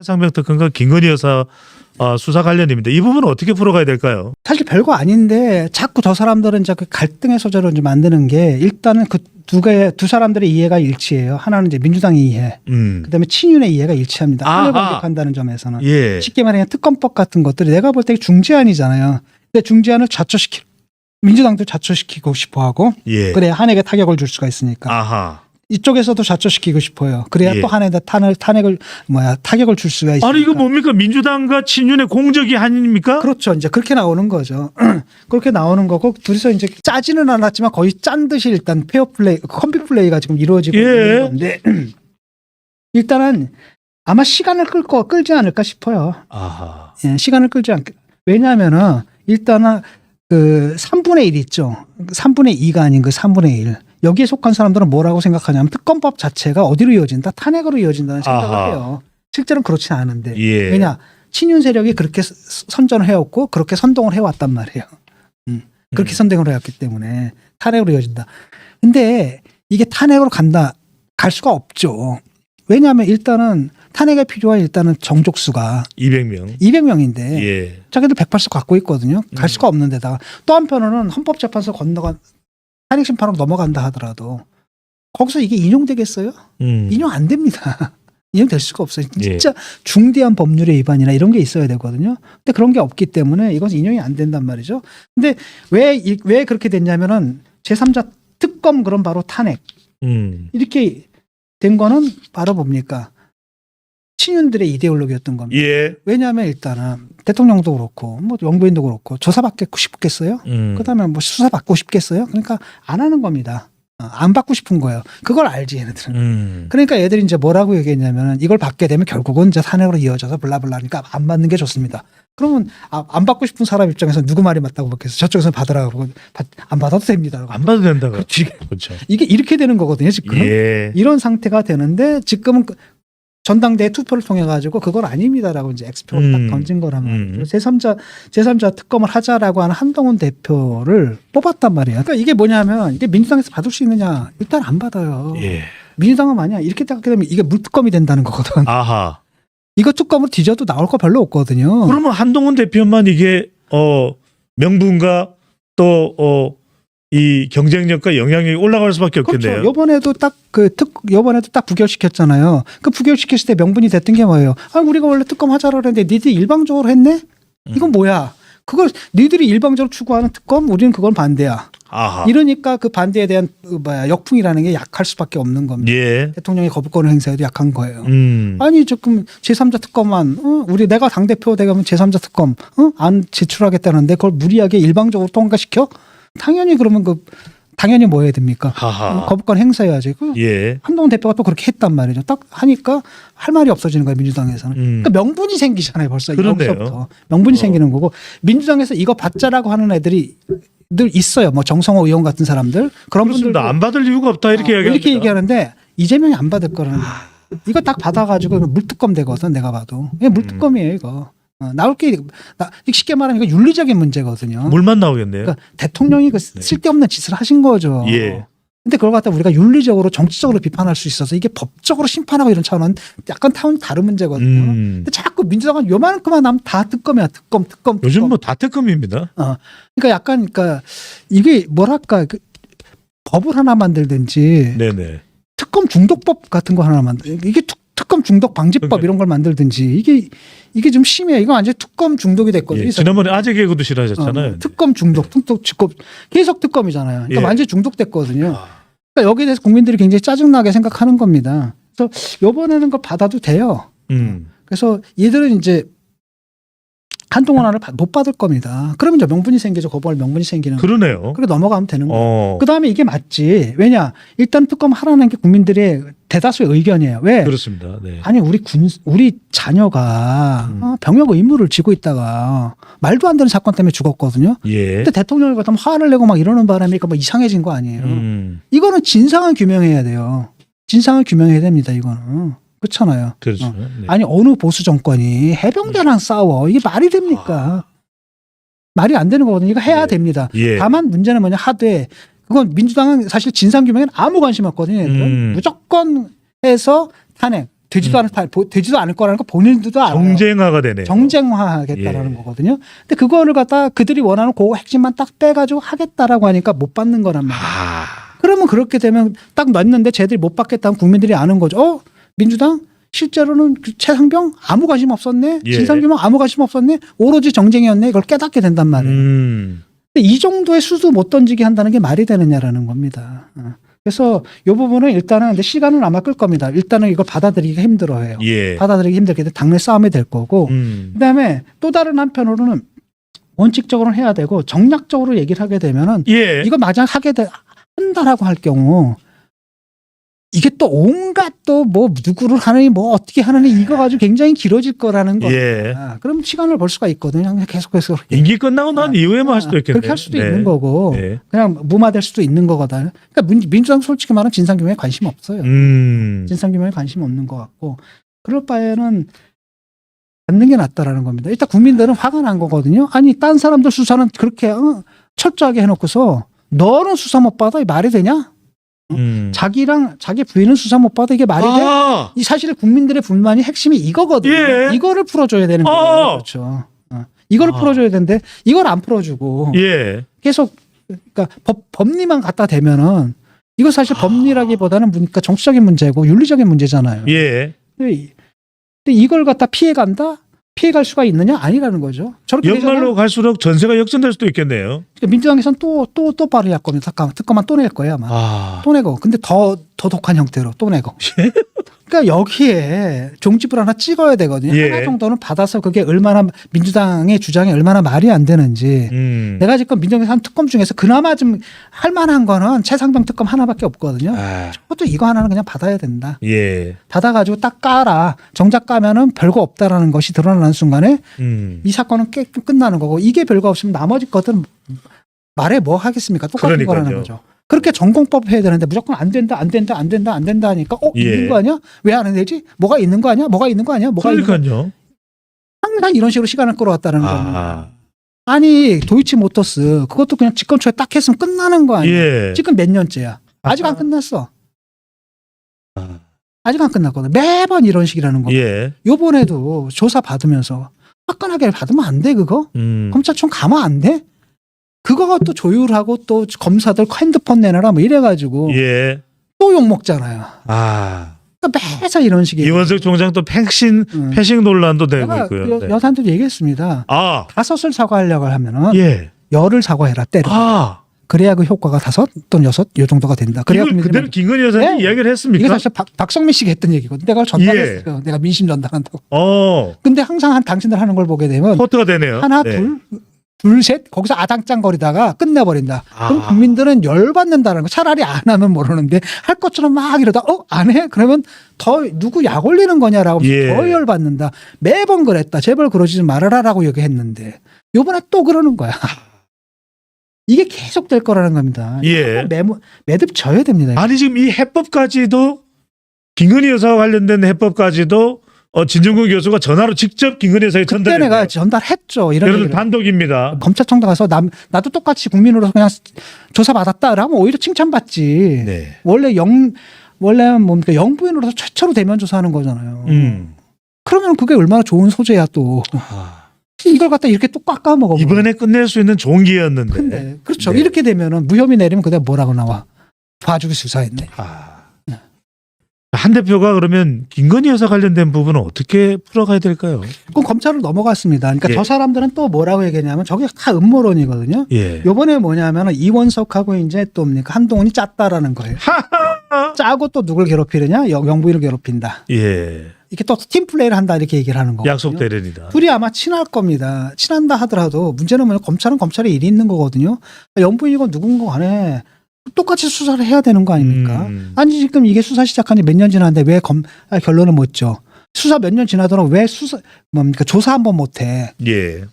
상병 특검과 김건희 여사 수사 관련입니다. 이 부분은 어떻게 풀어가야 될까요? 사실 별거 아닌데 자꾸 저 사람들은 이제 그 갈등의 소재로 이제 만드는 게 일단은 그 두 사람들의 이해가 일치해요. 하나는 이제 민주당의 이해, 그다음에 친윤의 이해가 일치합니다. 한을 공격한다는 점에서는 예. 쉽게 말하면 특검법 같은 것들이 내가 볼 때 중재안이잖아요. 근데 중재안을 민주당도 자초시키고 싶어하고 예. 그래야 한에게 타격을 줄 수가 있으니까. 아하. 이쪽에서도 자초시키고 싶어요. 그래야 예. 또 한에다 타격을 줄 수가 있으니까. 아니 이거 뭡니까? 민주당과 친윤의 공적이 아닙니까? 그렇죠. 이제 그렇게 나오는 거죠. 그렇게 나오는 거고 둘이서 이제 짜지는 않았지만 거의 짠 듯이 일단 페어플레이, 컴비 플레이가 지금 이루어지고 예. 있는 건데 일단은 아마 시간을 끌지 않을까 싶어요. 아하. 예, 시간을 끌지 않게. 왜냐하면은 일단은 그 3분의 1 있죠. 3분의 2가 아닌 그 3분의 1. 여기에 속한 사람들은 뭐라고 생각하냐면 특검법 자체가 어디로 이어진다? 탄핵으로 이어진다는 생각을 아하. 해요. 실제로는 그렇지는 않은데. 예. 왜냐? 친윤 세력이 그렇게 선전을 해왔고 그렇게 선동을 해왔단 말이에요. 그렇게 선동을 해왔기 때문에 탄핵으로 이어진다. 근데 이게 탄핵으로 갈 수가 없죠. 왜냐하면 일단은 탄핵에 필요한 일단은 정족수가 200명인데 예. 자기들 108석 갖고 있거든요. 갈 수가 없는 데다가 또 한편으로는 헌법재판소 탄핵 심판으로 넘어간다 하더라도 거기서 이게 인용되겠어요? 인용 안 됩니다. 인용될 수가 없어요. 진짜 중대한 법률의 위반이나 이런 게 있어야 되거든요. 근데 그런 게 없기 때문에 이건 인용이 안 된단 말이죠. 근데 왜 그렇게 됐냐면은 제3자 특검 그럼 바로 탄핵 이렇게 된 거는 바로 뭡니까? 친윤들의 이데올로기였던 겁니다. 예. 왜냐하면 일단은 대통령도 그렇고 뭐 영부인도 그렇고 조사받고 싶겠어요? 그다음에 뭐 수사받고 싶겠어요? 그러니까 안 하는 겁니다. 안 받고 싶은 거예요. 그걸 알지 얘네들은. 그러니까 애들이 이제 뭐라고 얘기했냐면은 이걸 받게 되면 결국은 이제 탄핵으로 이어져서 블라블라니까 안 받는 게 좋습니다. 그러면 안 받고 싶은 사람 입장에서 누구 말이 맞다고 받겠어? 저쪽에서는 받으라고 안 받아도 됩니다. 안 받아도 된다고. 그렇죠. 이게 이렇게 되는 거거든요. 지금 예. 이런 상태가 되는데 지금은 전당대회 투표를 통해 가지고 그건 아닙니다라고 이제 엑스표를 딱 던진 거라면 제3자 특검을 하자라고 하는 한동훈 대표를 뽑았단 말이에요. 그러니까 이게 뭐냐면 이게 민주당에서 받을 수 있느냐? 일단 안 받아요. 예. 민주당은 만약 이렇게 딱 하게 되면 이게 물특검이 된다는 거거든. 아하. 이거 특검으로 뒤져도 나올 거 별로 없거든요. 그러면 한동훈 대표만 이게 명분과 또 이 경쟁력과 영향력이 올라갈 수밖에 없겠네요. 그렇죠. 이번에도 딱 부결시켰잖아요. 그 부결시켰을 때 명분이 됐던 게 뭐예요? 우리가 원래 특검 하자고 했는데 니들이 일방적으로 했네? 이건 뭐야? 그걸 니들이 일방적으로 추구하는 특검, 우리는 그건 반대야. 아하. 이러니까 그 반대에 대한 역풍이라는 게 약할 수밖에 없는 겁니다. 예. 대통령이 거부권을 행사해도 약한 거예요. 아니 조금 제3자 특검만 내가 당대표 되면 제3자 특검 안 제출하겠다는데 그걸 무리하게 일방적으로 통과시켜? 당연히 그러면 당연히 뭐 해야 됩니까? 거부권 행사해야지. 예. 한동훈 대표가 또 그렇게 했단 말이죠. 딱 하니까 할 말이 없어지는 거예요. 민주당에서는. 그러니까 명분이 생기잖아요. 벌써 여기서부터. 명분이 생기는 거고 민주당에서 이거 받자라고 하는 애들이 늘 있어요. 뭐 정성호 의원 같은 사람들. 그런 분들도 안 받을 이유가 없다 이렇게 이렇게 얘기하는데 이재명이 안 받을 거라는 거예요. 이거 딱 받아가지고 물특검 되거든. 내가 봐도. 이게 물특검이에요. 이거. 나올 게 쉽게 말하면 이거 윤리적인 문제거든요. 물만 나오겠네요. 그러니까 대통령이 그 쓸데없는 짓을 하신 거죠. 예. 근데 그걸 갖다 우리가 윤리적으로 정치적으로 비판할 수 있어서 이게 법적으로 심판하고 이런 차원은 약간 다른 문제거든요. 근데 자꾸 민주당은 요만큼만 하면 다 특검이야. 특검. 요즘 뭐 다 특검입니다. 그러니까 이게 뭐랄까 법을 하나 만들든지 네네. 특검 중독법 같은 거 하나 이게 특검 중독 방지법 이런 걸 만들든지 이게 좀 심해. 이거 완전 특검 중독이 됐거든요. 예, 지난번에 아재 개그도 싫어하셨잖아요. 특검 중독, 계속 특검이잖아요. 그러니까 예. 완전 중독됐거든요. 그러니까 여기에 대해서 국민들이 굉장히 짜증나게 생각하는 겁니다. 그래서 이번에는 걸 받아도 돼요. 그래서 얘들은 이제 한동훈 안을 못 받을 겁니다. 그러면 이제 명분이 생기죠. 거부할 명분이 생기는. 그러네요. 그리고 넘어가면 되는 거예요. 그다음에 이게 맞지. 왜냐? 일단 특검 하라는 게 국민들의 대다수의 의견이에요. 왜? 그렇습니다. 네. 아니 우리 자녀가 병역 의무를 지고 있다가 말도 안 되는 사건 때문에 죽었거든요. 예. 근데 대통령이 그렇다면 화를 내고 막 이러는 바람에 뭐 이상해진 거 아니에요. 이거는 진상을 규명해야 돼요. 진상을 규명해야 됩니다. 이거는. 그렇잖아요. 그렇죠. 네. 아니 어느 보수 정권이 해병대랑 싸워. 이게 말이 됩니까? 말이 안 되는 거거든요. 이거 해야 됩니다. 예. 다만 문제는 뭐냐 하되 그건 민주당은 사실 진상규명에는 아무 관심 없거든요. 무조건 해서 탄핵. 되지도 않을 거라는 거 본인들도 알아요. 정쟁화가 되네요. 정쟁화하겠다라는 예. 거거든요. 근데 그거를 갖다 그들이 원하는 그 핵심만 딱 빼가지고 하겠다라고 하니까 못 받는 거란 말이에요. 아, 그러면 그렇게 되면 딱 놨는데 쟤들이 못 받겠다는 국민들이 아는 거죠. 민주당 실제로는 그 최상병 아무 관심 없었네. 예. 진상규명 아무 관심 없었네. 오로지 정쟁이었네. 이걸 깨닫게 된단 말이에요. 근데 이 정도의 수도 못 던지게 한다는 게 말이 되느냐라는 겁니다. 그래서 이 부분은 일단은 근데 시간은 아마 끌 겁니다. 일단은 이걸 받아들이기가 힘들어해요. 예. 받아들이기 힘들게 돼 당내 싸움이 될 거고 그다음에 또 다른 한편으로는 원칙적으로는 해야 되고 정략적으로 얘기를 하게 되면은 예. 이거 마냥 한다라고 할 경우 이게 또 온갖 또 뭐 누구를 하느니 뭐 어떻게 하느니 이거 가지고 굉장히 길어질 거라는 거. 예. 그럼 시간을 벌 수가 있거든요. 그냥 계속해서 임기 끝나고 난 이후에만 할 수도 있겠네요. 그렇게 할 수도 네. 있는 거고 네. 그냥 무마될 수도 있는 거거든요. 그러니까 민주당 솔직히 말하면 진상규명에 관심 없어요. 진상규명에 관심 없는 것 같고 그럴 바에는 받는 게 낫다라는 겁니다. 일단 국민들은 화가 난 거거든요. 아니 딴 사람들 수사는 그렇게 철저하게 해놓고서 너는 수사 못 받아? 이 말이 되냐? 자기랑 자기 부인은 수사 못 받아 이게 말이 돼? 이 사실 국민들의 불만이 핵심이 이거거든요. 예. 이거를 풀어줘야 되는 거예요. 그렇죠. 이거를 풀어줘야 되는데 이걸 안 풀어주고 예. 계속 그러니까 법리만 갖다 대면은 이거 사실 법리라기보다는 그러니까 정치적인 문제고 윤리적인 문제잖아요. 예. 근데 이걸 갖다 피해간다? 피해갈 수가 있느냐? 아니라는 거죠. 저렇게 연말로 되잖아요. 갈수록 전세가 역전될 수도 있겠네요. 그러니까 민주당에서는 또 발의할 겁니다. 특검만 또 낼 거예요 아마. 또 내고. 근데 더 독한 형태로 또 내고. 그러니까 여기에 종집을 하나 찍어야 되거든요. 예. 하나 정도는 받아서 그게 얼마나 민주당의 주장이 얼마나 말이 안 되는지. 내가 지금 민주당에서 한 특검 중에서 그나마 좀 할 만한 거는 최상병 특검 하나밖에 없거든요. 그것도 이거 하나는 그냥 받아야 된다. 예. 받아가지고 딱 깔아. 정작 까면은 별거 없다라는 것이 드러나는 순간에 이 사건은 끝나는 거고 이게 별거 없으면 나머지 것들은 말해 뭐 하겠습니까? 똑같은 그러니까요. 거라는 거죠. 그렇게 전공법 해야 되는데 무조건 안 된다 하니까 예. 있는 거 아니야? 왜 안 되지? 뭐가 있는 거 아니야? 뭐가 있는 거 아니야? 뭐가 있는 거 아니야? 그러니까요. 항상 이런 식으로 시간을 끌어왔다는 겁니다. 아니 도이치모터스 그것도 그냥 직권 초에 딱 했으면 끝나는 거 아니야? 예. 지금 몇 년째야? 아직 안 끝났어. 아직 안 끝났거든. 매번 이런 식이라는 거. 예. 요번에도 조사 받으면서 화끈하게 받으면 안 돼 그거? 검찰청 가면 안 돼? 그거가 또 조율하고 또 검사들 핸드폰 내놔라 뭐 이래가지고 예. 또 욕먹잖아요. 그러니까 매사 이런 식이에요. 이원석 총장 또 패싱 논란도 되고 내가 있고요. 네. 여사한테도 얘기했습니다. 5을 사과하려고 하면은 예. 10을 사과해라 때려. 그래야 그 효과가 5 또는 6 요 정도가 된다. 그래야 이걸 그대로 김건희 여사님 네. 이야기를 했습니까? 이게 사실 박성민 씨가 했던 얘기거든. 내가 전달했어요. 내가 민심 전달한다고. 근데 항상 당신들 하는 걸 보게 되면 포트가 되네요. 하나 네. 둘 셋 거기서 아당짱거리다가 끝내버린다. 그럼 국민들은 열받는다는 거. 차라리 안 하면 모르는데 할 것처럼 막 이러다 안 해? 그러면 더 누구 약 올리는 거냐라고 예. 더 열받는다. 매번 그랬다. 제발 그러지 좀 말아라라고 얘기했는데 요번에 또 그러는 거야. 이게 계속 될 거라는 겁니다. 예. 매듭 져야 됩니다. 아니 지금 이 해법까지도 김건희 여사와 관련된 해법까지도 진중권 교수가 전화로 직접 김건희 여사에 그때 전달했네요. 내가 전달했죠. 이런 여러분 얘기를. 단독입니다. 검찰청장 가서 나도 똑같이 국민으로서 그냥 조사받았다 라면 오히려 칭찬받지. 네. 원래 뭡니까 영부인으로서 최초로 대면 조사하는 거잖아요. 그러면 그게 얼마나 좋은 소재야 또. 이걸 갖다 이렇게 또 꽉 까먹어. 이번에 끝낼 수 있는 좋은 기회였는데. 근데 그렇죠. 네. 이렇게 되면은 무혐의 내리면 그다음 뭐라고 나와. 봐주기 수사했네. 한 대표가 그러면 김건희 여사 관련된 부분은 어떻게 풀어가야 될까요? 그럼 검찰을 넘어갔습니다. 그러니까 예. 저 사람들은 또 뭐라고 얘기했냐면 저게 다 음모론이거든요. 예. 요번에 뭐냐면 이원석하고 이제 또 뭡니까 한동훈이 짰다라는 거예요. 짜고 또 누굴 괴롭히느냐? 영부인을 괴롭힌다. 예. 이렇게 또 팀플레이를 한다 이렇게 얘기를 하는 거거든요. 약속 대련이다. 둘이 아마 친할 겁니다. 친한다 하더라도 문제는 뭐냐 검찰은 검찰의 일이 있는 거거든요. 영부인이건 누군가 간에 똑같이 수사를 해야 되는 거 아닙니까? 아니 지금 이게 수사 시작한 지 몇 년 지났는데 왜 결론을 못 줘? 수사 몇 년 지나도록 왜 조사 한번 못 해? 예.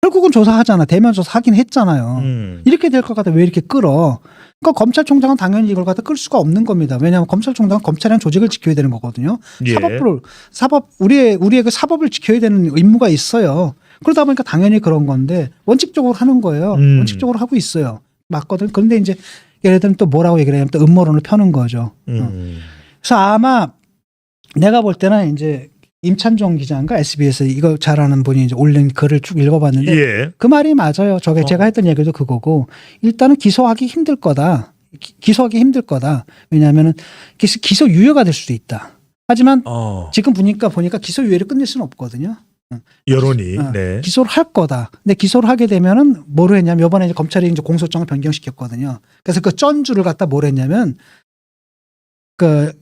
결국은 조사하잖아. 대면 조사 하긴 했잖아요. 이렇게 될 것 같아. 왜 이렇게 끌어? 그러니까 검찰총장은 당연히 이걸 갖다 끌 수가 없는 겁니다. 왜냐하면 검찰총장은 검찰이라는 조직을 지켜야 되는 거거든요. 예. 우리의 그 사법을 지켜야 되는 의무가 있어요. 그러다 보니까 당연히 그런 건데 원칙적으로 하는 거예요. 원칙적으로 하고 있어요. 맞거든. 그런데 이제 예를 들면 또 뭐라고 얘기를 하냐면 또 음모론을 펴는 거죠. 그래서 아마 내가 볼 때는 이제 임찬종 기자인가 SBS 이거 잘하는 분이 이제 올린 글을 쭉 읽어봤는데 예. 그 말이 맞아요. 저게 제가 했던 얘기도 그거고 일단은 기소하기 힘들 거다. 기소하기 힘들 거다. 왜냐하면은 기소 유예가 될 수도 있다. 하지만 지금 보니까 기소 유예를 끝낼 수는 없거든요. 여론이. 네. 기소를 할 거다. 근데 기소를 하게 되면은 뭐로 했냐면 이번에 이제 검찰이 이제 공소장을 변경시켰거든요. 그래서 그 전주를 갖다 뭘 했냐면 그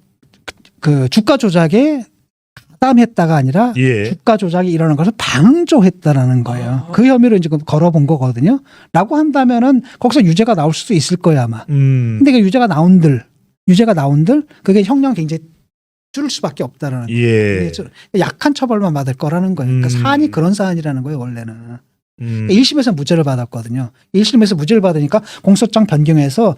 주가 조작에 가담했다가 아니라 예. 주가 조작이 일어난 것을 방조했다라는 거예요. 그 혐의로 이제 걸어본 거거든요. 라고 한다면은 거기서 유죄가 나올 수도 있을 거야 아마. 근데 그 유죄가 나온들 그게 형량 굉장히 줄일 수밖에 없다라는 거예요. 예. 약한 처벌만 받을 거라는 거예요. 그러니까 사안이 그런 사안이라는 거예요 원래는. 1심에서 무죄를 받았거든요. 1심에서 무죄를 받으니까 공소장 변경해서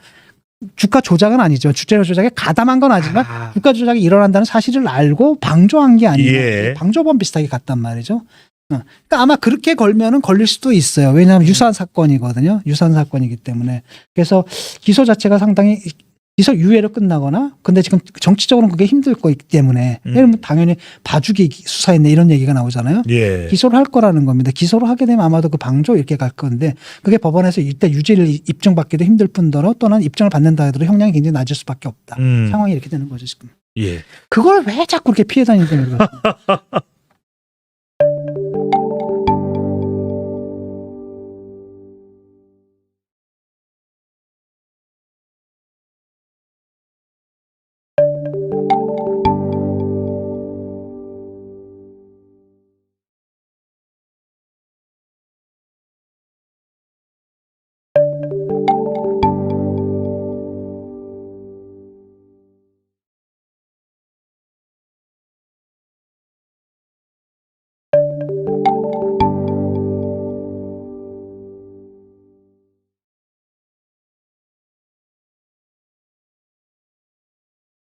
주가 조작은 아니죠. 주가 조작에 가담한 건 아니지만 주가 조작이 일어난다는 사실을 알고 방조한 게 아니에요. 예. 방조범 비슷하게 갔단 말이죠. 그러니까 아마 그렇게 걸면은 걸릴 수도 있어요. 왜냐하면 유사한 사건이거든요. 유사한 사건이기 때문에. 그래서 기소 자체가 상당히 기소 유예로 끝나거나 근데 지금 정치적으로는 그게 힘들 거기 때문에 예를 들면 당연히 봐주기 수사했네 이런 얘기가 나오잖아요. 예. 기소를 할 거라는 겁니다. 기소를 하게 되면 아마도 그 방조 이렇게 갈 건데 그게 법원에서 이때 유죄를 입증받기도 힘들 뿐더러 또는 입증을 받는다 하더라도 형량이 굉장히 낮을 수밖에 없다. 상황이 이렇게 되는 거죠 지금. 예. 그걸 왜 자꾸 그렇게 피해 다니는지 모르겠어요.